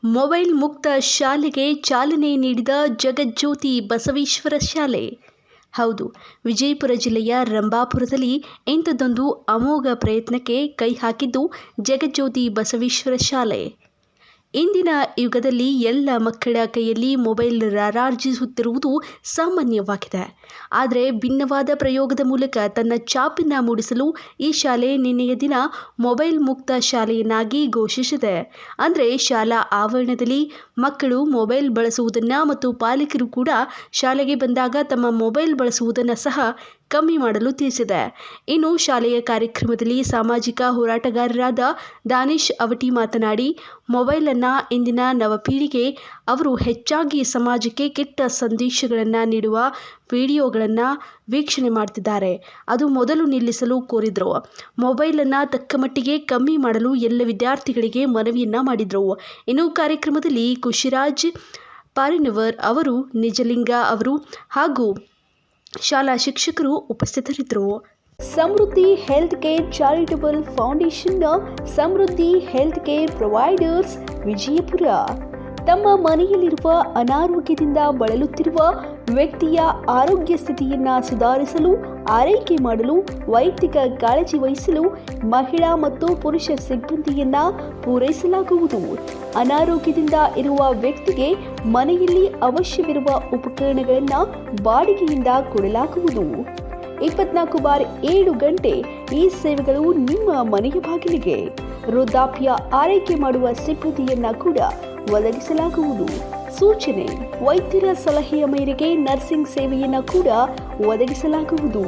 Mobile ಮುಕ್ತ ಶಾಲೆಗೆ ಚಾಲನೆ ನೀಡಿದ ಜಗಜ್ಯೋತಿ ಬಸವೇಶ್ವರ ಶಾಲೆ. ಹೌದು, ವಿಜಯಪುರ ಜಿಲ್ಲೆಯ ರಂಭಾಪುರದಲ್ಲಿ ಇಂಥದ್ದೊಂದು ಅಮೋಘ ಪ್ರಯತ್ನಕ್ಕೆ ಕೈ ಹಾಕಿದ್ದು ಜಗಜ್ಯೋತಿ ಬಸವೇಶ್ವರ ಶಾಲೆ. ಇಂದಿನ ಯುಗದಲ್ಲಿ ಎಲ್ಲ ಮಕ್ಕಳ ಕೈಯಲ್ಲಿ ಮೊಬೈಲ್ ರಾರಾಜಿಸುತ್ತಿರುವುದು ಸಾಮಾನ್ಯವಾಗಿದೆ. ಆದರೆ ಭಿನ್ನವಾದ ಪ್ರಯೋಗದ ಮೂಲಕ ತನ್ನ ಛಾಪನ್ನು ಮೂಡಿಸಲು ಈ ಶಾಲೆ ನಿನ್ನೆಯ ದಿನ ಮೊಬೈಲ್ ಮುಕ್ತ ಶಾಲೆಯನ್ನಾಗಿ ಘೋಷಿಸಿದೆ. ಅಂದರೆ ಶಾಲಾ ಆವರಣದಲ್ಲಿ ಮಕ್ಕಳು ಮೊಬೈಲ್ ಬಳಸುವುದನ್ನು ಮತ್ತು ಪಾಲಕರು ಕೂಡ ಶಾಲೆಗೆ ಬಂದಾಗ ತಮ್ಮ ಮೊಬೈಲ್ ಬಳಸುವುದನ್ನು ಸಹ ಕಮ್ಮಿ ಮಾಡಲು ತಿಳಿಸಿದೆ. ಇನ್ನು ಶಾಲೆಯ ಕಾರ್ಯಕ್ರಮದಲ್ಲಿ ಸಾಮಾಜಿಕ ಹೋರಾಟಗಾರರಾದ ದಾನಿಶ್ ಅವಟಿ ಮಾತನಾಡಿ, ಮೊಬೈಲನ್ನು ಇಂದಿನ ನವಪೀಳಿಗೆ ಅವರು ಹೆಚ್ಚಾಗಿ ಸಮಾಜಕ್ಕೆ ಕೆಟ್ಟ ಸಂದೇಶಗಳನ್ನು ನೀಡುವ ವಿಡಿಯೋಗಳನ್ನು ವೀಕ್ಷಣೆ ಮಾಡ್ತಿದ್ದಾರೆ. ಅದು ಮೊದಲು ನಿಲ್ಲಿಸಲು ಕೋರಿದ್ರು. ಮೊಬೈಲನ್ನು ತಕ್ಕಮಟ್ಟಿಗೆ ಕಮ್ಮಿ ಮಾಡಲು ಎಲ್ಲ ವಿದ್ಯಾರ್ಥಿಗಳಿಗೆ ಮನವಿಯನ್ನ ಮಾಡಿದ್ರು. ಇನ್ನು ಕಾರ್ಯಕ್ರಮದಲ್ಲಿ ಖುಷಿರಾಜ್ ಪಾರಿನವರ್ ಅವರು, ನಿಜಲಿಂಗ ಅವರು ಹಾಗೂ ಶಾಲಾ ಶಿಕ್ಷಕರು ಉಪಸ್ಥಿತರಿದ್ದರು. ಸಮೃದ್ಧಿ ಹೆಲ್ತ್ ಕೇರ್ ಚಾರಿಟಬಲ್ ಫೌಂಡೇಶನ್ನ ಸಮೃದ್ಧಿ ಹೆಲ್ತ್ ಕೇರ್ ಪ್ರೊವೈಡರ್ಸ್ ವಿಜಯಪುರ ತಮ್ಮ ಮನೆಯಲ್ಲಿರುವ ಅನಾರೋಗ್ಯದಿಂದ ಬಳಲುತ್ತಿರುವ ವ್ಯಕ್ತಿಯ ಆರೋಗ್ಯ ಸ್ಥಿತಿಯನ್ನು ಸುಧಾರಿಸಲು, ಆರೈಕೆ ಮಾಡಲು, ವೈಯಕ್ತಿಕ ಕಾಳಜಿ ವಹಿಸಲು ಮಹಿಳಾ ಮತ್ತು ಪುರುಷ ಸಿಬ್ಬಂದಿಯನ್ನು ಪೂರೈಸಲಾಗುವುದು. ಅನಾರೋಗ್ಯದಿಂದ ಇರುವ ವ್ಯಕ್ತಿಗೆ ಮನೆಯಲ್ಲಿ ಅವಶ್ಯವಿರುವ ಉಪಕರಣಗಳನ್ನು ಬಾಡಿಗೆಯಿಂದ ಕೊಡಲಾಗುವುದು. 24/7 ಗಂಟೆ ಈ ಸೇವೆಗಳು ನಿಮ್ಮ ಮನೆಯ ಬಾಗಿಲಿಗೆ. ವೃದ್ಧಾಪ್ಯ ಆರೈಕೆ ಮಾಡುವ ಸಿಬ್ಬಂದಿಯನ್ನ ಕೂಡ ಒದಗಿಸಲಾಗುವುದು. ಸೂಚನೆ: ವೈದ್ಯರ ಸಲಹೆಯ ಮೇರೆಗೆ ನರ್ಸಿಂಗ್ ಸೇವೆಯನ್ನು ಕೂಡ ಒದಗಿಸಲಾಗುವುದು.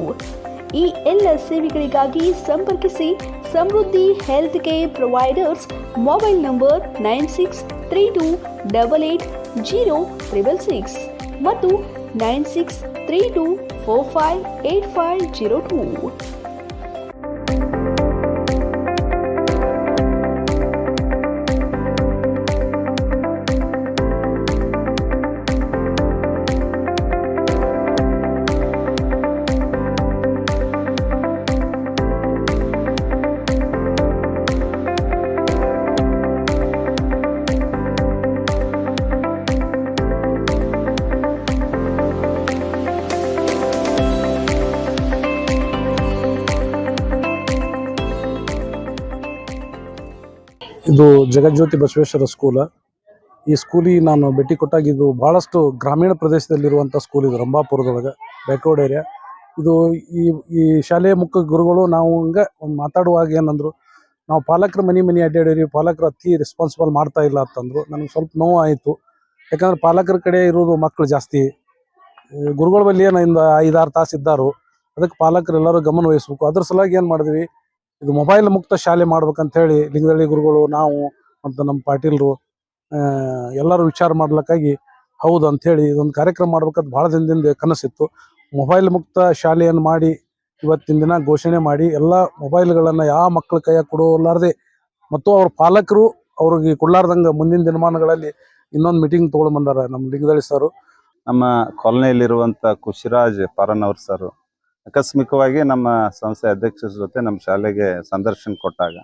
ಈ ಎಲ್ಲ ಸೇವೆಗಳಿಗಾಗಿ ಸಂಪರ್ಕಿಸಿ Samruddhi health care providers. Mobile number 9632880666 ಮತ್ತು 9632458502. ಇದು ಜಗಜ್ಯೋತಿ ಬಸವೇಶ್ವರ ಸ್ಕೂಲ್. ಈ ಸ್ಕೂಲಿಗೆ ನಾನು ಭೇಟಿ ಕೊಟ್ಟಾಗ ಇದು ಭಾಳಷ್ಟು ಗ್ರಾಮೀಣ ಪ್ರದೇಶದಲ್ಲಿರುವಂಥ ಸ್ಕೂಲ್. ಇದು ರಂಭಾಪುರದೊಳಗೆ ಬ್ಯಾಕ್ವರ್ಡ್ ಏರಿಯಾ. ಇದು ಈ ಶಾಲೆಯ ಮುಖ್ಯ ಗುರುಗಳು ನಾವು ಹಂಗೆ ಮಾತಾಡುವಾಗ ಏನಂದ್ರು, ನಾವು ಪಾಲಕರ ಮನೆ ಅಡ್ಡಾಡಿರಿ, ಪಾಲಕರು ಅತಿ ರೆಸ್ಪಾನ್ಸಿಬಲ್ ಮಾಡ್ತಾ ಇಲ್ಲ ಅಂತಂದ್ರು. ನನಗೆ ಸ್ವಲ್ಪ ನೋವು ಆಯಿತು. ಯಾಕಂದ್ರೆ ಪಾಲಕರ ಕಡೆ ಇರೋದು ಮಕ್ಕಳು ಜಾಸ್ತಿ. ಗುರುಗಳ ಬಳಿ ಏನು 5-6 ತಾಸು ಇದ್ದಾರು. ಅದಕ್ಕೆ ಪಾಲಕರು ಎಲ್ಲರೂ ಗಮನ ವಹಿಸ್ಬೇಕು. ಅದ್ರ ಸಲುವಾಗಿ ಏನು ಮಾಡಿದ್ವಿ, ಇದು ಮೊಬೈಲ್ ಮುಕ್ತ ಶಾಲೆ ಮಾಡ್ಬೇಕಂತ ಹೇಳಿ ಲಿಂಗದಳ್ಳಿ ಗುರುಗಳು, ನಾವು ಮತ್ತು ನಮ್ಮ ಪಾಟೀಲರು ಎಲ್ಲರೂ ವಿಚಾರ ಮಾಡ್ಲಿಕ್ಕಾಗಿ ಹೌದು ಅಂಥೇಳಿ ಇದೊಂದು ಕಾರ್ಯಕ್ರಮ ಮಾಡ್ಬೇಕಂತ ಭಾಳ ದಿನದಿಂದ ಕನಸಿತ್ತು. ಮೊಬೈಲ್ ಮುಕ್ತ ಶಾಲೆಯನ್ನು ಮಾಡಿ ಇವತ್ತಿನ ದಿನ ಘೋಷಣೆ ಮಾಡಿ ಎಲ್ಲ ಮೊಬೈಲ್ಗಳನ್ನು ಯಾವ ಮಕ್ಕಳ ಕೈಯಾಗ ಕೊಡೋಲಾರ್ದೆ ಮತ್ತು ಅವ್ರ ಪಾಲಕರು ಅವ್ರಿಗೆ ಕೊಡ್ಲಾರ್ದಂಗೆ ಮುಂದಿನ ದಿನಮಾನಗಳಲ್ಲಿ ಇನ್ನೊಂದು ಮೀಟಿಂಗ್ ತೊಗೊಂಡು ಬಂದಾರ ನಮ್ಮ ಲಿಂಗದಳ್ಳಿ ಸರು. ನಮ್ಮ ಕಾಲೋನಿಯಲ್ಲಿರುವಂಥ ಖುಷಿರಾಜ್ ಪಾರನವರ್ ಸರ್ ಆಕಸ್ಮಿಕವಾಗಿ ನಮ್ಮ ಸಂಸ್ಥೆ ಅಧ್ಯಕ್ಷರ ಜೊತೆ ನಮ್ಮ ಶಾಲೆಗೆ ಸಂದರ್ಶನ ಕೊಟ್ಟಾಗ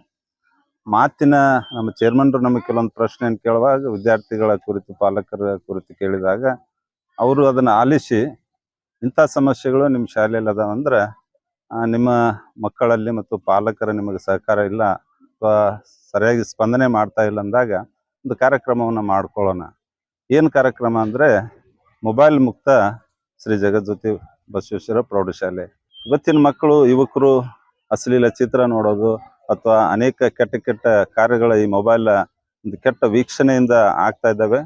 ನಮ್ಮ ಚೇರ್ಮನ್ರು ನಮಗೆ ಕೆಲವೊಂದು ಪ್ರಶ್ನೆಯನ್ನು ಕೇಳುವಾಗ ವಿದ್ಯಾರ್ಥಿಗಳ ಕುರಿತು, ಪಾಲಕರ ಕುರಿತು ಕೇಳಿದಾಗ ಅವರು ಅದನ್ನು ಆಲಿಸಿ, ಇಂಥ ಸಮಸ್ಯೆಗಳು ನಿಮ್ಮ ಶಾಲೆಯಲ್ಲಿ ಅದಾವಂದ್ರೆ ನಿಮ್ಮ ಮಕ್ಕಳಲ್ಲಿ ಮತ್ತು ಪಾಲಕರ ನಿಮಗೆ ಸಹಕಾರ ಇಲ್ಲ ಅಥವಾ ಸರಿಯಾಗಿ ಸ್ಪಂದನೆ ಮಾಡ್ತಾ ಇಲ್ಲ ಅಂದಾಗ ಒಂದು ಕಾರ್ಯಕ್ರಮವನ್ನು ಮಾಡ್ಕೊಳ್ಳೋಣ. ಏನು ಕಾರ್ಯಕ್ರಮ ಅಂದರೆ ಮೊಬೈಲ್ ಮುಕ್ತ ಶ್ರೀ ಜಗಜ್ಯೋತಿ ಬಸವೇಶ್ವರ ಪ್ರೌಢಶಾಲೆ. ಇವತ್ತಿನ ಮಕ್ಕಳು, ಯುವಕರು ಅಶ್ಲೀಲ ಚಿತ್ರ ನೋಡೋದು ಅಥವಾ ಅನೇಕ ಕೆಟ್ಟ ಕಾರ್ಯಗಳ ಈ ಮೊಬೈಲ್ ಒಂದು ಕೆಟ್ಟ ವೀಕ್ಷಣೆಯಿಂದ ಆಗ್ತಾ ಇದ್ದಾವೆ.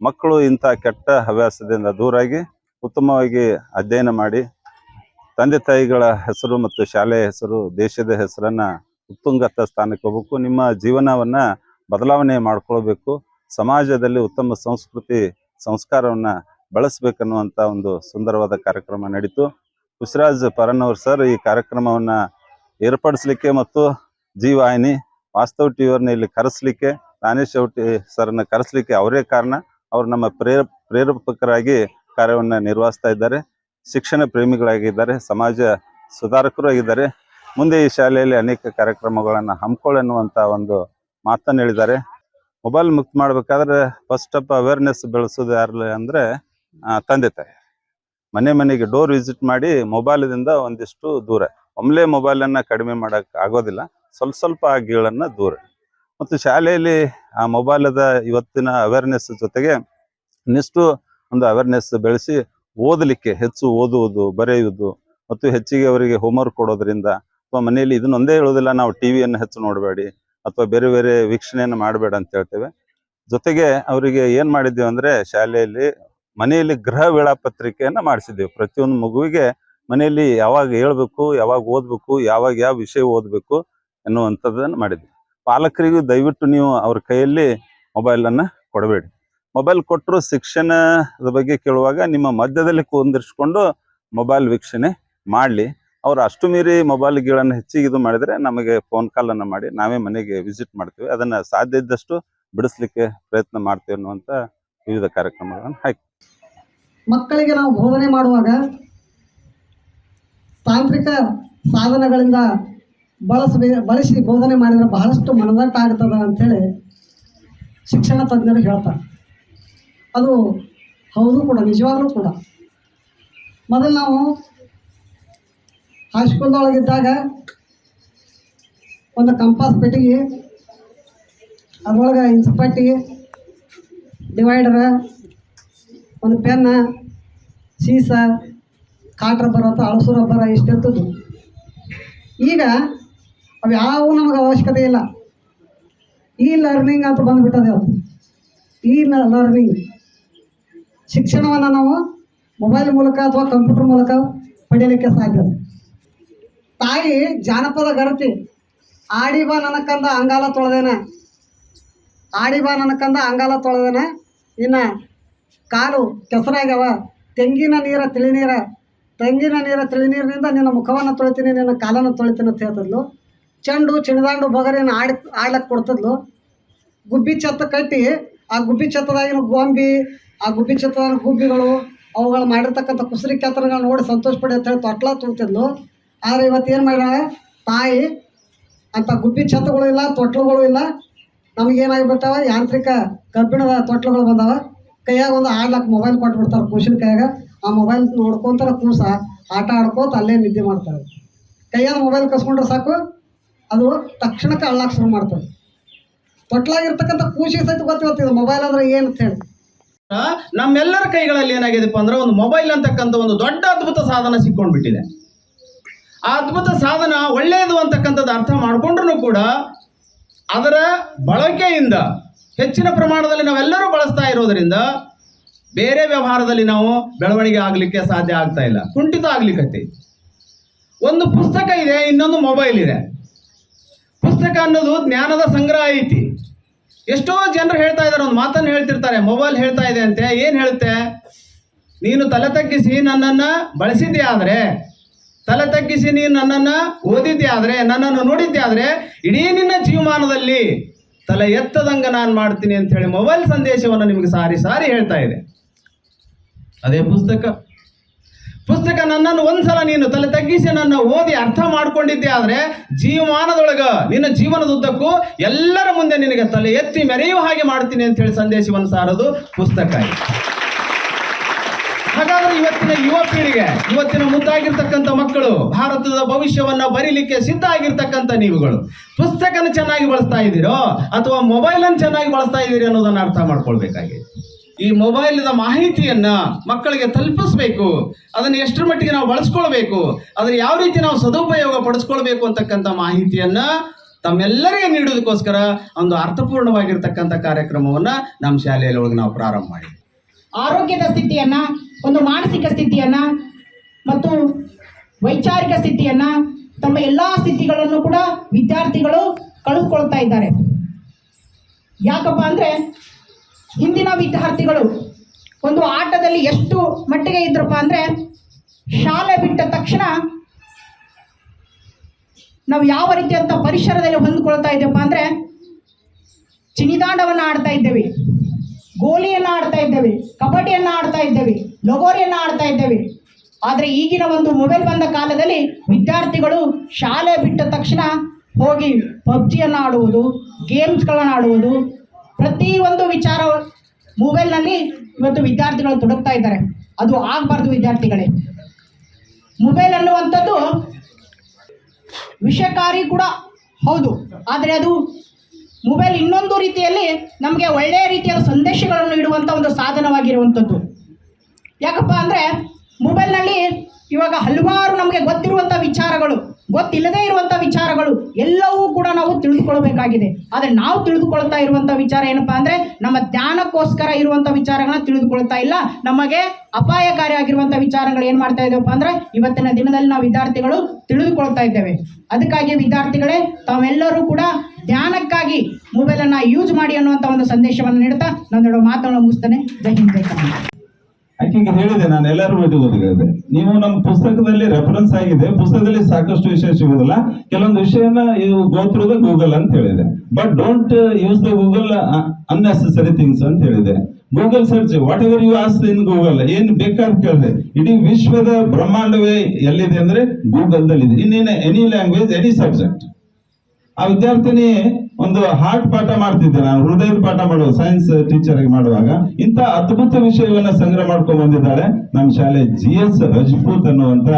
ಮಕ್ಕಳು ಇಂಥ ಕೆಟ್ಟ ಹವ್ಯಾಸದಿಂದ ದೂರಾಗಿ ಉತ್ತಮವಾಗಿ ಅಧ್ಯಯನ ಮಾಡಿ ತಂದೆ ತಾಯಿಗಳ ಹೆಸರು ಮತ್ತು ಶಾಲೆಯ ಹೆಸರು, ದೇಶದ ಹೆಸರನ್ನ ಉತ್ತುಂಗತ ಸ್ಥಾನಕ್ಕೆ ಹೋಗ್ಬೇಕು. ನಿಮ್ಮ ಜೀವನವನ್ನ ಬದಲಾವಣೆ ಮಾಡ್ಕೊಳ್ಬೇಕು. ಸಮಾಜದಲ್ಲಿ ಉತ್ತಮ ಸಂಸ್ಕೃತಿ ಸಂಸ್ಕಾರವನ್ನ ಬಳಸಬೇಕನ್ನುವಂಥ ಒಂದು ಸುಂದರವಾದ ಕಾರ್ಯಕ್ರಮ ನಡೀತು. ಖುಷಿರಾಜ್ ಪಾರನವರ್ ಸರ್ ಈ ಕಾರ್ಯಕ್ರಮವನ್ನ ಏರ್ಪಡಿಸಲಿಕ್ಕೆ ಮತ್ತು ಜೀವಾಹಿನಿ ವಾಸ್ತವ ಟಿವಿಯವ್ರನ್ನ ಇಲ್ಲಿ ಕರೆಸಲಿಕ್ಕೆ, ದಾನೇಶ್ ಅವಟಿ ಸರ್ನ ಕರೆಸಲಿಕ್ಕೆ ಅವರೇ ಕಾರಣ. ಅವರು ನಮ್ಮ ಪ್ರೇರೇಪಕರಾಗಿ ಕಾರ್ಯವನ್ನ ನಿರ್ವಹಿಸ್ತಾ ಇದ್ದಾರೆ. ಶಿಕ್ಷಣ ಪ್ರೇಮಿಗಳಾಗಿದ್ದಾರೆ, ಸಮಾಜ ಸುಧಾರಕರು ಆಗಿದ್ದಾರೆ. ಮುಂದೆ ಈ ಶಾಲೆಯಲ್ಲಿ ಅನೇಕ ಕಾರ್ಯಕ್ರಮಗಳನ್ನು ಹಮ್ಮಿಕೊಳ್ಳುವಂಥ ಒಂದು ಮಾತನ್ನು ಹೇಳಿದ್ದಾರೆ. ಮೊಬೈಲ್ ಮುಕ್ತ ಮಾಡ್ಬೇಕಾದ್ರೆ ಫಸ್ಟ್ ಆಫ್ ಅವೇರ್ನೆಸ್ ಬೆಳೆಸೋದು ಯಾರು ಅಂದರೆ ತಂದೆ ತಾಯಿ. ಮನೆ ಮನೆಗೆ ಡೋರ್ ವಿಸಿಟ್ ಮಾಡಿ ಮೊಬೈಲ್ದಿಂದ ಒಂದಿಷ್ಟು ದೂರ, ಒಮ್ಮೆಲೇ ಮೊಬೈಲನ್ನು ಕಡಿಮೆ ಮಾಡೋಕ್ಕೆ ಆಗೋದಿಲ್ಲ, ಸ್ವಲ್ಪ ಸ್ವಲ್ಪ ಆ ಗೀಳನ್ನು ದೂರ. ಮತ್ತು ಶಾಲೆಯಲ್ಲಿ ಆ ಮೊಬೈಲದ ಇವತ್ತಿನ ಅವೇರ್ನೆಸ್ ಜೊತೆಗೆ ಇನ್ನಿಷ್ಟು ಒಂದು ಅವೇರ್ನೆಸ್ ಬೆಳೆಸಿ ಓದಲಿಕ್ಕೆ ಹೆಚ್ಚು ಓದುವುದು, ಬರೆಯುವುದು ಮತ್ತು ಹೆಚ್ಚಿಗೆ ಅವರಿಗೆ ಹೋಮ್ವರ್ಕ್ ಕೊಡೋದ್ರಿಂದ, ಅಥವಾ ಮನೆಯಲ್ಲಿ ಇದನ್ನೊಂದೇ ಹೇಳೋದಿಲ್ಲ ನಾವು ಟಿವಿಯನ್ನು ಹೆಚ್ಚು ನೋಡಬೇಡಿ ಅಥವಾ ಬೇರೆ ಬೇರೆ ವೀಕ್ಷಣೆಯನ್ನು ಮಾಡಬೇಡ ಅಂತ ಹೇಳ್ತೇವೆ. ಜೊತೆಗೆ ಅವರಿಗೆ ಏನು ಮಾಡಿದ್ದೇವೆ ಅಂದರೆ ಶಾಲೆಯಲ್ಲಿ ಮನೆಯಲ್ಲಿ ಗೃಹ ವೇಳಾಪತ್ರಿಕೆಯನ್ನು ಮಾಡಿಸಿದ್ದೇವೆ. ಪ್ರತಿಯೊಂದು ಮಗುವಿಗೆ ಮನೆಯಲ್ಲಿ ಯಾವಾಗ ಹೇಳ್ಬೇಕು, ಯಾವಾಗ ಓದಬೇಕು, ಯಾವಾಗ ಯಾವ ವಿಷಯ ಓದಬೇಕು ಎನ್ನುವಂಥದ್ದನ್ನು ಮಾಡಿದ್ವಿ. ಪಾಲಕರಿಗೂ ದಯವಿಟ್ಟು ನೀವು ಅವ್ರ ಕೈಯಲ್ಲಿ ಮೊಬೈಲನ್ನು ಕೊಡಬೇಡಿ. ಮೊಬೈಲ್ ಕೊಟ್ಟರು ಶಿಕ್ಷಣದ ಬಗ್ಗೆ ಕೇಳುವಾಗ ನಿಮ್ಮ ಮಧ್ಯದಲ್ಲಿ ಕುಂದಿರಿಸ್ಕೊಂಡು ಮೊಬೈಲ್ ವೀಕ್ಷಣೆ ಮಾಡಲಿ. ಅವ್ರು ಅಷ್ಟು ಮೀರಿ ಮೊಬೈಲ್ಗಳನ್ನು ಹೆಚ್ಚಿಗೆ ಇದು ಮಾಡಿದರೆ ನಮಗೆ ಫೋನ್ ಕಾಲನ್ನು ಮಾಡಿ ನಾವೇ ಮನೆಗೆ ವಿಸಿಟ್ ಮಾಡ್ತೀವಿ. ಅದನ್ನು ಸಾಧ್ಯ ಇದ್ದಷ್ಟು ಬಿಡಿಸ್ಲಿಕ್ಕೆ ಪ್ರಯತ್ನ ಮಾಡ್ತೀವಿ ಅನ್ನುವಂಥ ವಿವಿಧ ಕಾರ್ಯಕ್ರಮಗಳನ್ನು ಹಾಕಿ ಮಕ್ಕಳಿಗೆ ನಾವು ಬೋಧನೆ ಮಾಡುವಾಗ ತಾಂತ್ರಿಕ ಸಾಧನಗಳಿಂದ ಬಳಸಿ ಬೋಧನೆ ಮಾಡಿದರೆ ಬಹಳಷ್ಟು ಮನದಟ್ಟ ಆಗ್ತದ ಅಂಥೇಳಿ ಶಿಕ್ಷಣ ತಜ್ಞರು ಹೇಳ್ತಾರೆ. ಅದು ಹೌದು ಕೂಡ, ನಿಜವಾಗ್ಲೂ ಕೂಡ. ಮೊದಲು ನಾವು ಹೈಸ್ಕೂಲ್ದೊಳಗಿದ್ದಾಗ ಒಂದು ಕಂಪಾಸ್ ಪೆಟ್ಟಿಗೆ, ಅದರೊಳಗೆ ಇಂಚುಪಟ್ಟಿ, ಡಿವೈಡರ, ಒಂದು ಪೆನ್ನ, ಸೀಸ, ಕಾಟ್ ರಬ್ಬರ್ ಅಥವಾ ಅಳಸು ರಬ್ಬರ ಇಷ್ಟಿರ್ತದ್ದು. ಈಗ ಅವು ಯಾವೂ ನಮಗೆ ಅವಶ್ಯಕತೆ ಇಲ್ಲ. ಈ ಲರ್ನಿಂಗ್ ಅಂತ ಬಂದುಬಿಟ್ಟದೆ. ಅದು ಈ ಲರ್ನಿಂಗ್ ಶಿಕ್ಷಣವನ್ನು ನಾವು ಮೊಬೈಲ್ ಮೂಲಕ ಅಥವಾ ಕಂಪ್ಯೂಟರ್ ಮೂಲಕ ಪಡೆಯಲಿಕ್ಕೆ ಸಾಧ್ಯ. ತಾಯಿ ಜಾನಪದ ಗರತಿ, ಆಡಿ ಬಾ ನನಕಂದ ಅಂಗಾಲ ತೊಳೆದೇನ, ಆಡಿ ಬಾ ನನಕಂದ ಅಂಗಾಲ ತೊಳೆದೇನ, ಇನ್ನು ಕಾಲು ಕೆಸರಾಗ್ಯಾವ, ತೆಂಗಿನ ನೀರ ತಿಳಿನೀರಿನಿಂದ ನಿನ್ನ ಮುಖವನ್ನು ತೊಳಿತೀನಿ, ನಿನ್ನ ಕಾಲನ್ನು ತೊಳಿತೀನಿ ಅಂತ ಹೇಳ್ತಿದ್ಲು. ಚೆಂಡು ಚಿಣದಾಂಡು ಬಗರಿನ ಆಡ್ಲಕ್ಕೆ ಕೊಡ್ತಿದ್ಲು. ಗುಬ್ಬಿ ಛತ್ತ ಕಟ್ಟಿ ಆ ಗುಬ್ಬಿ ಛತ್ತದಾಗಿನ ಗೊಂಬಿ, ಆ ಗುಬ್ಬಿ ಛತ್ತದ ಗುಬ್ಬಿಗಳು, ಅವುಗಳು ಮಾಡಿರ್ತಕ್ಕಂಥ ಕುಸರಿ ಕೆತ್ತನಗಳು ನೋಡಿ ಸಂತೋಷ ಪಡಿ ಅಂತ ಹೇಳಿ ತೊಟ್ಲ ತುಂಬ್ತಿದ್ಲು. ಆದರೆ ಇವತ್ತೇನು ಮಾಡ್ಯಾಳೆ ತಾಯಿ, ಅಂಥ ಗುಬ್ಬಿ ಛತ್ತಗಳು ಇಲ್ಲ, ತೊಟ್ಲುಗಳು ಇಲ್ಲ. ನಮಗೇನಾಗಿಬಿಡ್ತಾವ, ಯಾಂತ್ರಿಕ ಕಬ್ಬಿಣದ ತೊಟ್ಲುಗಳು ಬಂದಾವ. ಕೈಯಾಗ ಒಂದು ಆಡ್ಲಕ್ಕೆ ಮೊಬೈಲ್ ಕೊಟ್ಬಿಡ್ತಾರೆ ಕೂಸಿನ ಕೈಯಾಗ. ಆ ಮೊಬೈಲ್ ನೋಡ್ಕೊತಾರೆ ಕೂಸ, ಆಟ ಆಡ್ಕೋತ ಅಲ್ಲೇ ನಿದ್ದೆ ಮಾಡ್ತಾರೆ. ಕೈಯಾಗ ಮೊಬೈಲ್ ಕಸ್ಕೊಂಡ್ರೆ ಸಾಕು, ಅದು ತಕ್ಷಣಕ್ಕೆ ಅಳ್ಳಕ್ಕೆ ಶುರು ಮಾಡ್ತದೆ. ತೊಟ್ಲಾಗಿರ್ತಕ್ಕಂಥ ಕೂಸಿಗೆ ಸಹಿತ ಗೊತ್ತಿದೆ ಮೊಬೈಲ್ ಅಂದರೆ ಏನು ಅಂತ ಹೇಳಿ. ನಮ್ಮೆಲ್ಲರ ಕೈಗಳಲ್ಲಿ ಏನಾಗಿದೆಪ್ಪ ಅಂದ್ರೆ ಒಂದು ಮೊಬೈಲ್ ಅಂತಕ್ಕಂಥ ಒಂದು ದೊಡ್ಡ ಅದ್ಭುತ ಸಾಧನ ಸಿಕ್ಕೊಂಡ್ಬಿಟ್ಟಿದೆ. ಆ ಅದ್ಭುತ ಸಾಧನ ಒಳ್ಳೆಯದು ಅಂತಕ್ಕಂಥದ್ದು ಅರ್ಥ ಮಾಡಿಕೊಂಡ್ರೂ ಕೂಡ ಅದರ ಬಳಕೆಯಿಂದ ಹೆಚ್ಚಿನ ಪ್ರಮಾಣದಲ್ಲಿ ನಾವೆಲ್ಲರೂ ಬಳಸ್ತಾ ಇರೋದರಿಂದ ಬೇರೆ ವ್ಯವಹಾರದಲ್ಲಿ ನಾವು ಬೆಳವಣಿಗೆ ಆಗಲಿಕ್ಕೆ ಸಾಧ್ಯ ಆಗ್ತಾ ಇಲ್ಲ, ಕುಂಠಿತ ಆಗ್ಲಿಕ್ಕೈತಿ. ಒಂದು ಪುಸ್ತಕ ಇದೆ, ಇನ್ನೊಂದು ಮೊಬೈಲ್ ಇದೆ. ಪುಸ್ತಕ ಅನ್ನೋದು ಜ್ಞಾನದ ಸಂಗ್ರಹ ಐತಿ. ಎಷ್ಟೋ ಜನರು ಹೇಳ್ತಾ ಇದ್ದಾರೆ, ಒಂದು ಮಾತನ್ನು ಹೇಳ್ತಿರ್ತಾರೆ, ಮೊಬೈಲ್ ಹೇಳ್ತಾ ಇದೆ ಅಂತೆ. ಏನು ಹೇಳುತ್ತೆ? ನೀನು ತಲೆ ತಗ್ಗಿಸಿ ನನ್ನನ್ನು ಬಳಸಿದ್ದೆ ಆದರೆ, ತಲೆ ತಗ್ಗಿಸಿ ನೀನು ನನ್ನನ್ನು ಓದಿದ್ದೆ ಆದರೆ, ನನ್ನನ್ನು ನೋಡಿದ್ದೆ ಆದರೆ ಇಡೀ ನಿನ್ನ ಜೀವಮಾನದಲ್ಲಿ ತಲೆ ಎತ್ತದಂಗ ನಾನು ಮಾಡ್ತೀನಿ ಅಂತ ಹೇಳಿ ಮೊಬೈಲ್ ಸಂದೇಶವನ್ನು ನಿಮಗೆ ಸಾರಿ ಸಾರಿ ಹೇಳ್ತಾ ಇದೆ. ಅದೇ ಪುಸ್ತಕ ನನ್ನನ್ನು ಒಂದ್ಸಲ ನೀನು ತಲೆ ತಗ್ಗಿಸಿ ನನ್ನ ಓದಿ ಅರ್ಥ ಮಾಡ್ಕೊಂಡಿದ್ದೆ ಆದರೆ ಜೀವಮಾನದೊಳಗ ನಿನ್ನ ಜೀವನದುದ್ದಕ್ಕೂ ಎಲ್ಲರ ಮುಂದೆ ನಿನಗೆ ತಲೆ ಎತ್ತಿ ಮೆರೆಯುವ ಹಾಗೆ ಮಾಡ್ತೀನಿ ಅಂತ ಹೇಳಿ ಸಂದೇಶವನ್ನು ಸಾರೋದು ಪುಸ್ತಕ. ಹಾಗಾದ್ರೆ ಇವತ್ತಿನ ಯುವ ಪೀಳಿಗೆ, ಇವತ್ತಿನ ಮುದ್ದಾಗಿರ್ತಕ್ಕಂಥ ಮಕ್ಕಳು, ಭಾರತದ ಭವಿಷ್ಯವನ್ನ ಬರೀಲಿಕ್ಕೆ ಸಿದ್ಧ ಆಗಿರ್ತಕ್ಕಂಥ ನೀವುಗಳು ಪುಸ್ತಕನ ಚೆನ್ನಾಗಿ ಬಳಸ್ತಾ ಇದ್ದೀರೋ ಅಥವಾ ಮೊಬೈಲನ್ನು ಚೆನ್ನಾಗಿ ಬಳಸ್ತಾ ಇದ್ದೀರಿ ಅನ್ನೋದನ್ನು ಅರ್ಥ ಮಾಡ್ಕೊಳ್ಬೇಕಾಗಿದೆ. ಈ ಮೊಬೈಲ್ದ ಮಾಹಿತಿಯನ್ನ ಮಕ್ಕಳಿಗೆ ತಲುಪಿಸ್ಬೇಕು, ಅದನ್ನು ಎಷ್ಟರ ಮಟ್ಟಿಗೆ ನಾವು ಬಳಸ್ಕೊಳ್ಬೇಕು, ಅದನ್ನು ಯಾವ ರೀತಿ ನಾವು ಸದುಪಯೋಗ ಪಡಿಸ್ಕೊಳ್ಬೇಕು ಅಂತಕ್ಕಂಥ ಮಾಹಿತಿಯನ್ನ ತಮ್ಮೆಲ್ಲರಿಗೆ ನೀಡೋದಕ್ಕೋಸ್ಕರ ಒಂದು ಅರ್ಥಪೂರ್ಣವಾಗಿರ್ತಕ್ಕಂಥ ಕಾರ್ಯಕ್ರಮವನ್ನ ನಮ್ಮ ಶಾಲೆಯಲ್ಲಿ ಒಳಗೆ ನಾವು ಪ್ರಾರಂಭ ಮಾಡಿದ್ವಿ. ಆರೋಗ್ಯದ ಸ್ಥಿತಿಯನ್ನ, ಒಂದು ಮಾನಸಿಕ ಸ್ಥಿತಿಯನ್ನ ಮತ್ತು ವೈಚಾರಿಕ ಸ್ಥಿತಿಯನ್ನ, ತಮ್ಮ ಎಲ್ಲ ಸ್ಥಿತಿಗಳನ್ನು ಕೂಡ ವಿದ್ಯಾರ್ಥಿಗಳು ಕಳೆದುಕೊಳ್ತಾ ಇದ್ದಾರೆ. ಯಾಕಪ್ಪ ಅಂದರೆ ಹಿಂದಿನ ವಿದ್ಯಾರ್ಥಿಗಳು ಒಂದು ಆಟದಲ್ಲಿ ಎಷ್ಟು ಮಟ್ಟಿಗೆ ಇದ್ರಪ್ಪ ಅಂದರೆ, ಶಾಲೆ ಬಿಟ್ಟ ತಕ್ಷಣ ನಾವು ಯಾವ ರೀತಿಯಂಥ ಪರಿಸರದಲ್ಲಿ ಹೊಂದ್ಕೊಳ್ತಾ ಇದ್ದೇವಪ್ಪ ಅಂದರೆ, ಚಿನಿದಾಂಡವನ್ನು ಆಡ್ತಾ ಇದ್ದೇವೆ, ಗೋಲಿಯನ್ನು ಆಡ್ತಾ ಇದ್ದೇವೆ, ಕಬಡ್ಡಿಯನ್ನು ಆಡ್ತಾ ಇದ್ದೇವೆ, ಲಗೋರಿಯನ್ನು ಆಡ್ತಾ ಇದ್ದೇವೆ. ಆದರೆ ಈಗಿನ ಒಂದು ಮೊಬೈಲ್ ಬಂದ ಕಾಲದಲ್ಲಿ ವಿದ್ಯಾರ್ಥಿಗಳು ಶಾಲೆ ಬಿಟ್ಟ ತಕ್ಷಣ ಹೋಗಿ ಪಬ್ಜಿಯನ್ನು ಆಡುವುದು, ಗೇಮ್ಸ್ಗಳನ್ನು ಆಡುವುದು, ಪ್ರತಿಯೊಂದು ವಿಚಾರ ಮೊಬೈಲ್ನಲ್ಲಿ ಇವತ್ತು ವಿದ್ಯಾರ್ಥಿಗಳು ತೊಡಗ್ತಾ ಇದ್ದಾರೆ. ಅದು ಆಗಬಾರ್ದು ವಿದ್ಯಾರ್ಥಿಗಳೇ. ಮೊಬೈಲ್ ಅನ್ನುವಂಥದ್ದು ವಿಷಕಾರಿ ಕೂಡ ಹೌದು, ಆದರೆ ಅದು ಮೊಬೈಲ್ ಇನ್ನೊಂದು ರೀತಿಯಲ್ಲಿ ನಮಗೆ ಒಳ್ಳೆಯ ರೀತಿಯಾದ ಸಂದೇಶಗಳನ್ನು ನೀಡುವಂಥ ಒಂದು ಸಾಧನವಾಗಿರುವಂಥದ್ದು. ಯಾಕಪ್ಪ ಅಂದರೆ ಮೊಬೈಲ್ನಲ್ಲಿ ಇವಾಗ ಹಲವಾರು ನಮಗೆ ಗೊತ್ತಿರುವಂಥ ವಿಚಾರಗಳು, ಗೊತ್ತಿಲ್ಲದೇ ಇರುವಂಥ ವಿಚಾರಗಳು ಎಲ್ಲವೂ ಕೂಡ ನಾವು ತಿಳಿದುಕೊಳ್ಬೇಕಾಗಿದೆ. ಆದರೆ ನಾವು ತಿಳಿದುಕೊಳ್ತಾ ಇರುವಂಥ ವಿಚಾರ ಏನಪ್ಪ ಅಂದರೆ ನಮ್ಮ ಜ್ಞಾನಕ್ಕೋಸ್ಕರ ಇರುವಂಥ ವಿಚಾರಗಳನ್ನ ತಿಳಿದುಕೊಳ್ತಾ ಇಲ್ಲ. ನಮಗೆ ಅಪಾಯಕಾರಿಯಾಗಿರುವಂಥ ವಿಚಾರಗಳು ಏನು ಮಾಡ್ತಾ ಇದ್ದೇವಪ್ಪ ಅಂದರೆ ಇವತ್ತಿನ ದಿನದಲ್ಲಿ ನಾವು ವಿದ್ಯಾರ್ಥಿಗಳು ತಿಳಿದುಕೊಳ್ತಾ ಇದ್ದೇವೆ. ಅದಕ್ಕಾಗಿ ವಿದ್ಯಾರ್ಥಿಗಳೇ ತಾವೆಲ್ಲರೂ ಕೂಡ ಜ್ಞಾನಕ್ಕಾಗಿ ಮೊಬೈಲನ್ನು ಯೂಸ್ ಮಾಡಿ ಅನ್ನುವಂಥ ಒಂದು ಸಂದೇಶವನ್ನು ನೀಡ್ತಾ ನಾನು ಮಾತನ್ನು ಮುಗಿಸ್ತೇನೆ. ಜೈ ಹಿಂದ್, ಜೈ ಕರ್ನಾಟಕ. ಆಕೆಗೆ ಹೇಳಿದೆ, ನಾನು ಎಲ್ಲರೂ ಓದಿದೆ. ನೀವು ನಮ್ಮ ಪುಸ್ತಕದಲ್ಲಿ ರೆಫರೆನ್ಸ್ ಆಗಿದೆ, ಪುಸ್ತಕದಲ್ಲಿ ಸಾಕಷ್ಟು ವಿಷಯ ಸಿಗುದಿಲ್ಲ, ಕೆಲವೊಂದು ವಿಷಯನ ಗೋ ಥ್ರೂ ದ ಗೂಗಲ್ ಅಂತ ಹೇಳಿದೆ. But don't use the Google unnecessary things ಅಂತ ಹೇಳಿದೆ. Google search whatever you ask in Google, ಏನ್ ಬೇಕಾದ ಕೇಳಿದೆ. ಇಡೀ ವಿಶ್ವದ ಬ್ರಹ್ಮಾಂಡವೇ ಎಲ್ಲಿದೆ ಅಂದ್ರೆ ಗೂಗಲ್ದಲ್ಲಿ ಇದೆ. In any language, any subject. ಆ ವಿದ್ಯಾರ್ಥಿನಿ ಒಂದು ಹಾರ್ಟ್ ಪಾಠ ಮಾಡ್ತಿದ್ದೆ ನಾನು, ಹೃದಯದ ಪಾಠ ಮಾಡುವ ಸೈನ್ಸ್ ಟೀಚರ್ ಆಗಿ ಮಾಡುವಾಗ ಇಂಥ ಅದ್ಭುತ ವಿಷಯವನ್ನ ಸಂಗ್ರಹ ಮಾಡ್ಕೊಂಡು ಬಂದಿದ್ದಾಳೆ ನಮ್ಮ ಶಾಲೆ GS ರಜಪೂತ್ ಅನ್ನುವಂತ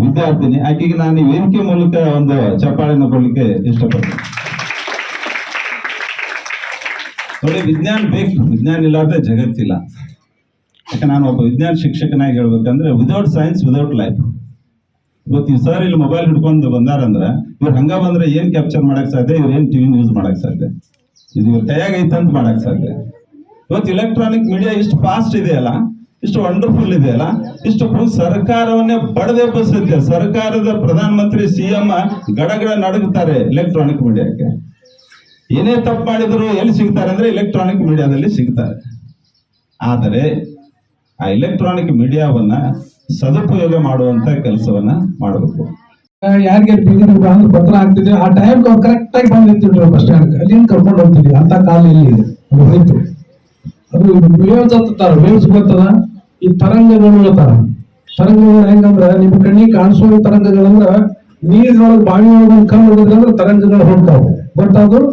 ವಿದ್ಯಾರ್ಥಿನಿ. ಆಕೆಗೆ ನಾನು ಈ ವೇದಿಕೆ ಮೂಲಕ ಒಂದು ಚಪ್ಪಾಳೆಯನ್ನು ಕೊಡ್ಲಿಕ್ಕೆ ಇಷ್ಟಪಡ್ತೀನಿ. ನೋಡಿ, ವಿಜ್ಞಾನ ಬೇಕು, ವಿಜ್ಞಾನ ಇಲ್ಲಾರ್ದೆ ಜಗತ್ತಿಲ್ಲ. ಯಾಕೆ ನಾನು ಒಬ್ಬ ವಿಜ್ಞಾನ ಶಿಕ್ಷಕನಾಗಿ ಹೇಳ್ಬೇಕಂದ್ರೆ ವಿದೌಟ್ ಸೈನ್ಸ್ ವಿದೌಟ್ ಲೈಫ್. ಇವತ್ತು ಈ ಸರ್ ಇಲ್ಲಿ ಮೊಬೈಲ್ ಹಿಡ್ಕೊಂಡು ಬಂದಾರಂದ್ರೆ ಇವ್ರು ಹಂಗ ಬಂದ್ರೆ ಏನ್ ಕ್ಯಾಪ್ಚರ್ ಮಾಡಕ್ ಸಾಧ್ಯ, ಇವ್ರು ಏನ್ ಟಿವಿ ನ್ಯೂಸ್ ಮಾಡಕ್ ಸಾಧ್ಯ, ಇದು ಇವ್ರ ಕೈಯಾಗ ಐತಂತ ಮಾಡಕ್ ಸಾಧ್ಯ. ಇವತ್ತು ಎಲೆಕ್ಟ್ರಾನಿಕ್ ಮೀಡಿಯಾ ಇಷ್ಟು ಫಾಸ್ಟ್ ಇದೆಯಲ್ಲ, ಇಷ್ಟು ವಂಡರ್ಫುಲ್ ಇದೆಯಲ್ಲ, ಇಷ್ಟು ಸರ್ಕಾರವನ್ನೇ ಬಡದೆಬ್ಬಿಸುತ್ತೆ. ಸರ್ಕಾರದ ಪ್ರಧಾನಮಂತ್ರಿ CM ಗಡಗಡ ನಡುಗುತ್ತಾರೆ ಎಲೆಕ್ಟ್ರಾನಿಕ್ ಮೀಡಿಯಾಕ್ಕೆ. ಏನೇ ತಪ್ಪು ಮಾಡಿದ್ರು ಎಲ್ಲಿ ಸಿಗ್ತಾರೆ ಅಂದ್ರೆ ಎಲೆಕ್ಟ್ರಾನಿಕ್ ಮೀಡಿಯಾದಲ್ಲಿ ಸಿಗ್ತಾರೆ. ಆದರೆ ಆ ಎಲೆಕ್ಟ್ರಾನಿಕ್ ಮೀಡಿಯಾವನ್ನ ಸದುಪಯೋಗ ಮಾಡುವಂತ ಕೆಲಸವನ್ನ ಮಾಡಬೇಕು. ಯಾರಿಗೆ ಬೀದಿಗೆ ಅಂದ್ರೆ ಪತ್ರ ಹಾಕ್ತಿದ್ವಿ, ಆ ಟೈಮ್ ಅವ್ರು ಕರೆಕ್ಟ್ ಆಗಿ ಬಂದಿರ್ತಿದ್ರು ಬಸ್ ಸ್ಟ್ಯಾಂಡ್, ಅಲ್ಲಿಂದ ಕರ್ಕೊಂಡು ಹೋಗ್ತಿದ್ವಿ. ಅಂತ ಕಾಲ ಇಲ್ಲಿ ಅದು ಹೋಯ್ತು. ಅದು ವೇವ್ಸ್ ಹತ್ತಾರ, ವೇವ್ಸ್ ಗೊತ್ತದ, ಈ ತರಂಗಗಳು ಹೇಳ್ತಾರ. ತರಂಗಗಳು ಹೆಂಗಂದ್ರ ನಿಮ್ ಕಣ್ಣಿಗೆ ಕಾಣಿಸೋ ತರಂಗಗಳಂದ್ರ ನೀರಿನೊಳಗೆ ಬಾವಿ ಒಳಗೆ ಒಂದು ಕಣ್ಣು ಹೊಡಿದ್ರೆ ಅಂದ್ರೆ ತರಂಗಗಳು ಹೊಂಟಾವು, ಗೊತ್ತಾದ್ರು.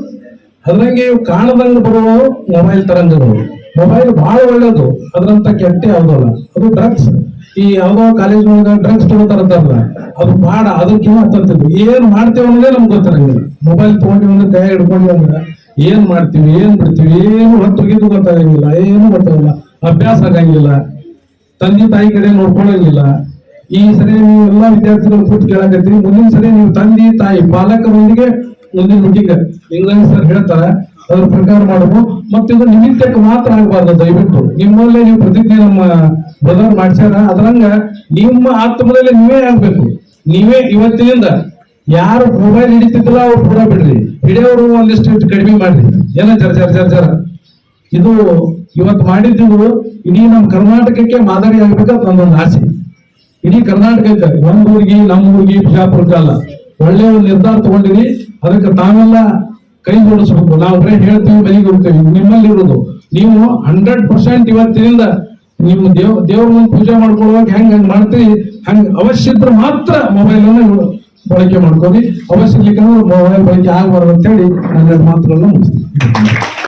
ಅದ್ರಂಗೆ ಇವು ಕಾಣದಂಗ ಬರುವ ಮೊಬೈಲ್ ತರಂಗಗಳು. ಮೊಬೈಲ್ ಬಹಳ ಒಳ್ಳೇದು, ಅದ್ರಂತ ಕೆಟ್ಟ ಯಾವ್ದಲ್ಲ. ಅದು ಡ್ರಗ್ಸ್. ಈ ಯಾವ್ದೋ ಕಾಲೇಜ್ ಒಳಗ ಡ್ರಗ್ಸ್ ತಗೋತಾರಂತಾರಲ್ಲ, ಅದು ಮಾಡ ಅದಕ್ಕಿಂತ ಹತ್ತಂತಿದ್ವಿ. ಏನ್ ಮಾಡ್ತೇವೆ ಅನ್ನೋದೇ ನಮ್ಗೆ ಗೊತ್ತಿರಂಗಿಲ್ಲ. ಮೊಬೈಲ್ ತಗೊಂಡಿವಿ ಅಂದ್ರೆ ಕೈ ಹಿಡ್ಕೊಂಡ್ವಿ ಅಂದ್ರೆ ಏನ್ ಮಾಡ್ತೀವಿ, ಏನ್ ಬಿಡ್ತೀವಿ, ಏನು ಹೊತ್ತೊಗಿದ್ದು ಗೊತ್ತಾಗಂಗಿಲ್ಲ, ಏನು ಗೊತ್ತಾಗಲ್ಲ, ಅಭ್ಯಾಸ ಆಗಂಗಿಲ್ಲ, ತಂದೆ ತಾಯಿ ಕಡೆ ನೋಡ್ಕೊಳಂಗಿಲ್ಲ. ಈ ಸರಿ ನೀವು ಎಲ್ಲಾ ವಿದ್ಯಾರ್ಥಿಗಳು ಕೂತ್ ಕೇಳಕತ್ತೀವಿ, ಮುಂದಿನ ಸರಿ ನೀವು ತಂದೆ ತಾಯಿ ಪಾಲಕರೊಂದಿಗೆ ಮುಂದಿನ ಮೀಟಿಂಗ್ ಇಂಗ್ಲಿಷ್ ಸರ್ ಹೇಳ್ತಾರೆ, ಅದ್ರ ಪ್ರಕಾರ ಮಾಡಬೇಕು. ಮತ್ತೆ ಇದು ನಿಮಿತ್ತಕ್ಕೆ ಮಾತ್ರ ಆಗಬಾರ್ದು. ದಯವಿಟ್ಟು ನಿಮ್ಮಲ್ಲೇ ನೀವು ಪ್ರತಿಜ್ಞೆ ನಮ್ಮ ಬ್ರದರ್ ಮಾಡ್ಸ್ಯಾರ, ಅದ್ರಂಗ ನಿಮ್ಮ ಆತ್ಮದಲ್ಲಿ ನೀವೇ ಆಗ್ಬೇಕು. ನೀವೇ ಇವತ್ತಿನಿಂದ ಯಾರು ಮೊಬೈಲ್ ಹಿಡಿತಿದ್ರಲ್ಲ ಅವ್ರು ಕೂಡ ಬಿಡ್ರಿ, ಹಿಡಿಯೋರು ಒಂದಿಷ್ಟು ಕಡಿಮೆ ಮಾಡ್ರಿ. ಏನ ಜರ ಇದು ಇವತ್ತು ಮಾಡಿದ್ದು ಇಡೀ ನಮ್ಮ ಕರ್ನಾಟಕಕ್ಕೆ ಮಾದರಿ ಆಗ್ಬೇಕಂತ ನನ್ನೊಂದು ಆಸೆ. ಇಡೀ ಕರ್ನಾಟಕಕ್ಕೆ, ನಮ್ಮೂರಿಗೆ ಬಿಜಾಪುರಕ್ಕಲ್ಲ, ಒಳ್ಳೆ ಒಂದು ನಿರ್ಧಾರ ತಗೊಂಡಿರಿ. ಅದಕ್ಕೆ ತಾವೆಲ್ಲ ಕೈ ಜೋಡಿಸ್ಬೇಕು. ನಾವು ಬರೀ ಹೇಳ್ತೀವಿ, ಮನೆಗೆ ಹೋಗ್ತೀವಿ. ನಿಮ್ಮಲ್ಲಿ ಇರೋದು ನೀವು 100% ಇವತ್ತಿನಿಂದ ನಿಮ್ಮ ದೇವ್ರ ಮುಂದೆ ಪೂಜೆ ಮಾಡ್ಕೊಳ್ಳುವಾಗ ಹೆಂಗ್ ಮಾಡ್ತೀವಿ, ಹಂಗ ಅವಶ್ಯ ಇದ್ರೆ ಮಾತ್ರ ಮೊಬೈಲ್ ಅನ್ನು ಬಳಕೆ ಮಾಡ್ಕೊಳ್ಳಿ. ಅವಶ್ಯ ಇರ್ಲಿಕ್ಕೆ ಮೊಬೈಲ್ ಬಳಕೆ ಆಗಬಾರ್ದು ಅಂತ ಹೇಳಿ ನನ್ನ ಮಾತುಗಳನ್ನು ಮುಗಿಸ್ತೀನಿ.